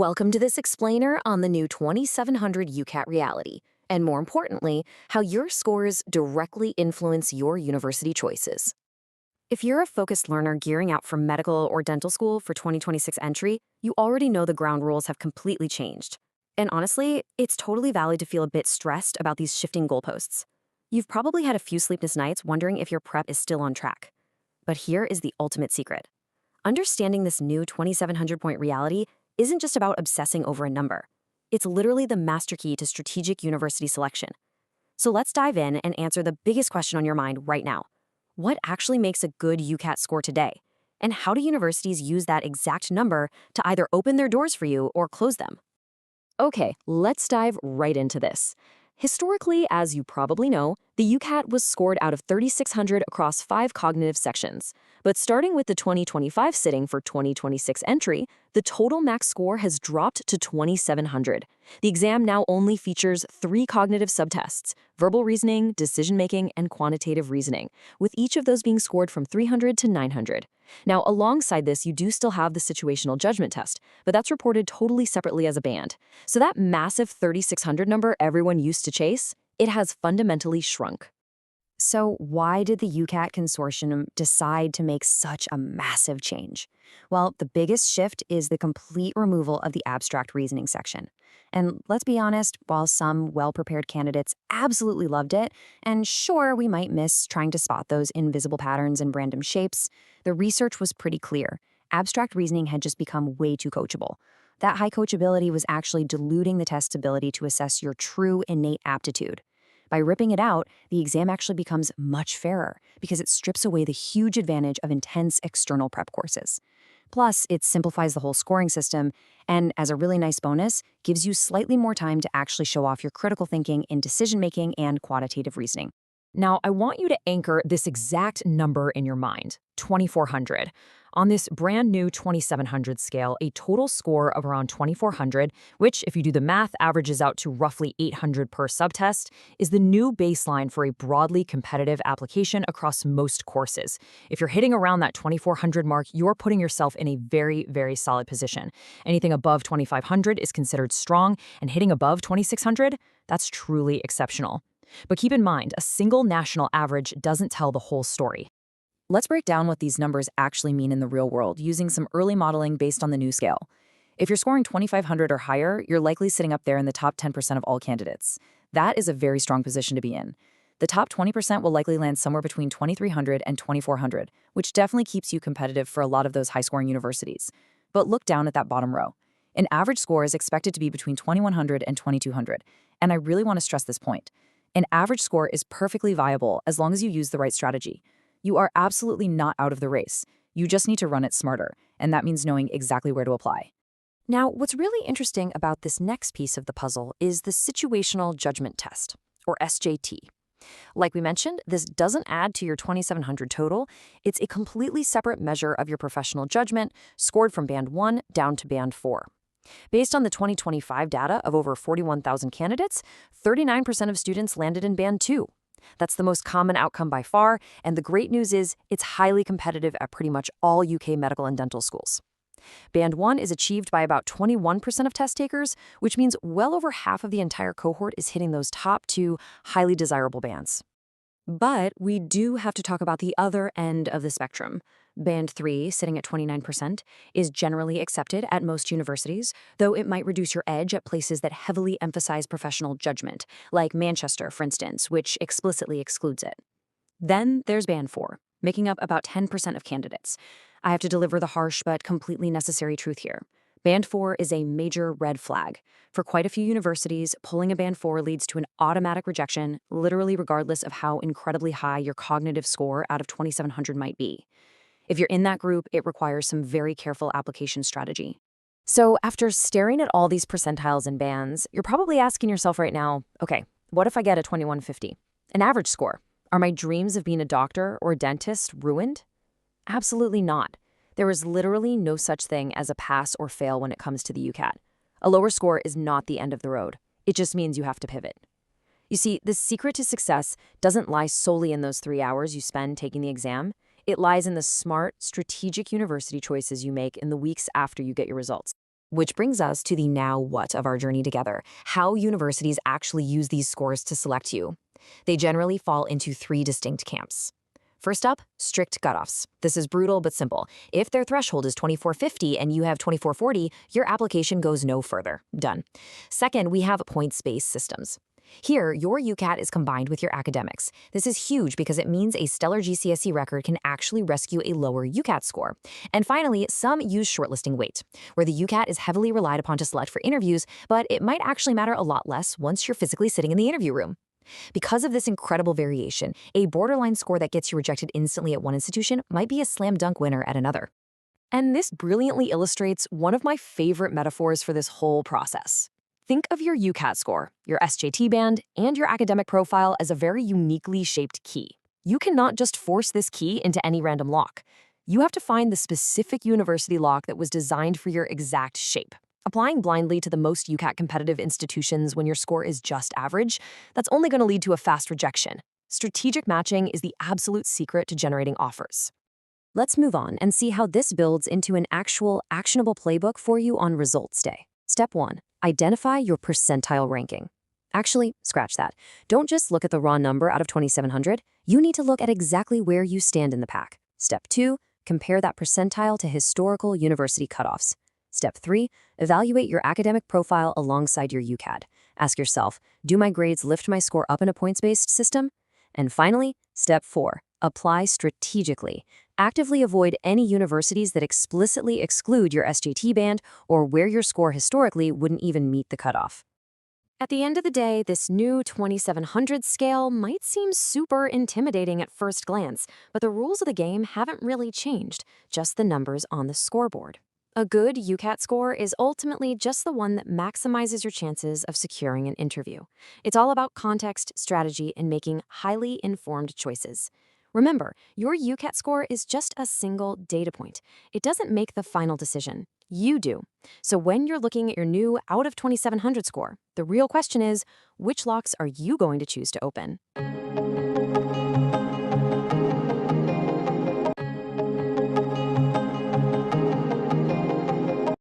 Welcome to this explainer on the new 2700 UCAT reality, and more importantly, how your scores directly influence your university choices. If you're a focused learner gearing out for medical or dental school for 2026 entry, you already know the ground rules have completely changed. And honestly, it's totally valid to feel a bit stressed about these shifting goalposts. You've probably had a few sleepless nights wondering if your prep is still on track. But here is the ultimate secret. Understanding this new 2700-point reality isn't just about obsessing over a number. It's literally the master key to strategic university selection. So let's dive in and answer the biggest question on your mind right now. What actually makes a good UCAT score today? And how do universities use that exact number to either open their doors for you or close them? Okay, let's dive right into this. Historically, as you probably know, the UCAT was scored out of 3,600 across 5 cognitive sections. But starting with the 2025 sitting for 2026 entry, the total max score has dropped to 2,700. The exam now only features 3 cognitive subtests: verbal reasoning, decision-making, and quantitative reasoning, with each of those being scored from 300 to 900. Now, alongside this, you do still have the situational judgment test, but that's reported totally separately as a band. So that massive 3,600 number everyone used to chase, it has fundamentally shrunk. So why did the UCAT consortium decide to make such a massive change? Well, the biggest shift is the complete removal of the abstract reasoning section. And let's be honest, while some well-prepared candidates absolutely loved it, and sure, we might miss trying to spot those invisible patterns and random shapes, the research was pretty clear. Abstract reasoning had just become way too coachable. That high coachability was actually diluting the test's ability to assess your true innate aptitude. By ripping it out, the exam actually becomes much fairer because it strips away the huge advantage of intense external prep courses. Plus, it simplifies the whole scoring system and, as a really nice bonus, gives you slightly more time to actually show off your critical thinking in decision-making and quantitative reasoning. Now, I want you to anchor this exact number in your mind, 2,400. On this brand new 2,700 scale, a total score of around 2,400, which, if you do the math, averages out to roughly 800 per subtest, is the new baseline for a broadly competitive application across most courses. If you're hitting around that 2,400 mark, you're putting yourself in a very, very solid position. Anything above 2,500 is considered strong, and hitting above 2,600, that's truly exceptional. But keep in mind, a single national average doesn't tell the whole story. Let's break down what these numbers actually mean in the real world using some early modeling based on the new scale. If you're scoring 2,500 or higher, you're likely sitting up there in the top 10% of all candidates. That is a very strong position to be in. The top 20% will likely land somewhere between 2,300 and 2,400, which definitely keeps you competitive for a lot of those high-scoring universities. But look down at that bottom row. An average score is expected to be between 2,100 and 2,200, and I really want to stress this point. An average score is perfectly viable as long as you use the right strategy. You are absolutely not out of the race. You just need to run it smarter, and that means knowing exactly where to apply. Now, what's really interesting about this next piece of the puzzle is the situational judgment test, or SJT. Like we mentioned, this doesn't add to your 2,700 total. It's a completely separate measure of your professional judgment, scored from Band 1 down to Band 4. Based on the 2025 data of over 41,000 candidates, 39% of students landed in Band 2. That's the most common outcome by far, and the great news is it's highly competitive at pretty much all UK medical and dental schools. Band 1 is achieved by about 21% of test takers, which means well over half of the entire cohort is hitting those top 2 highly desirable bands. But we do have to talk about the other end of the spectrum. Band 3, sitting at 29%, is generally accepted at most universities, though it might reduce your edge at places that heavily emphasize professional judgment, like Manchester, for instance, which explicitly excludes it. Then there's Band 4, making up about 10% of candidates. I have to deliver the harsh but completely necessary truth here. Band 4 is a major red flag. For quite a few universities, pulling a Band 4 leads to an automatic rejection, literally regardless of how incredibly high your cognitive score out of 2,700 might be. If you're in that group, it requires some very careful application strategy. So after staring at all these percentiles and bands, you're probably asking yourself right now, okay, what if I get a 2150? An average score. Are my dreams of being a doctor or a dentist ruined? Absolutely not. There is literally no such thing as a pass or fail when it comes to the UCAT. A lower score is not the end of the road. It just means you have to pivot. You see, the secret to success doesn't lie solely in those 3 hours you spend taking the exam. It lies in the smart, strategic university choices you make in the weeks after you get your results. Which brings us to the now what of our journey together, how universities actually use these scores to select you. They generally fall into three distinct camps. First up, strict cutoffs. This is brutal but simple. If their threshold is 2450 and you have 2440, your application goes no further. Done. Second, we have points-based systems. Here, your UCAT is combined with your academics. This is huge because it means a stellar GCSE record can actually rescue a lower UCAT score. And finally, some use shortlisting weight, where the UCAT is heavily relied upon to select for interviews, but it might actually matter a lot less once you're physically sitting in the interview room. Because of this incredible variation, a borderline score that gets you rejected instantly at one institution might be a slam dunk winner at another. And this brilliantly illustrates one of my favorite metaphors for this whole process. Think of your UCAT score, your SJT band, and your academic profile as a very uniquely shaped key. You cannot just force this key into any random lock. You have to find the specific university lock that was designed for your exact shape. Applying blindly to the most UCAT competitive institutions when your score is just average, that's only going to lead to a fast rejection. Strategic matching is the absolute secret to generating offers. Let's move on and see how this builds into an actual actionable playbook for you on results day. Step 1. Identify your percentile ranking. Actually, scratch that. Don't just look at the raw number out of 2,700. You need to look at exactly where you stand in the pack. Step 2. Compare that percentile to historical university cutoffs. Step 3. Evaluate your academic profile alongside your UCAT. Ask yourself, do my grades lift my score up in a points-based system? And finally, Step 4. Apply strategically. Actively avoid any universities that explicitly exclude your SJT band or where your score historically wouldn't even meet the cutoff. At the end of the day, this new 2700 scale might seem super intimidating at first glance, but the rules of the game haven't really changed, just the numbers on the scoreboard. A good UCAT score is ultimately just the one that maximizes your chances of securing an interview. It's all about context, strategy, and making highly informed choices. Remember, your UCAT score is just a single data point. It doesn't make the final decision. You do. So when you're looking at your new out of 2700 score, the real question is, which locks are you going to choose to open?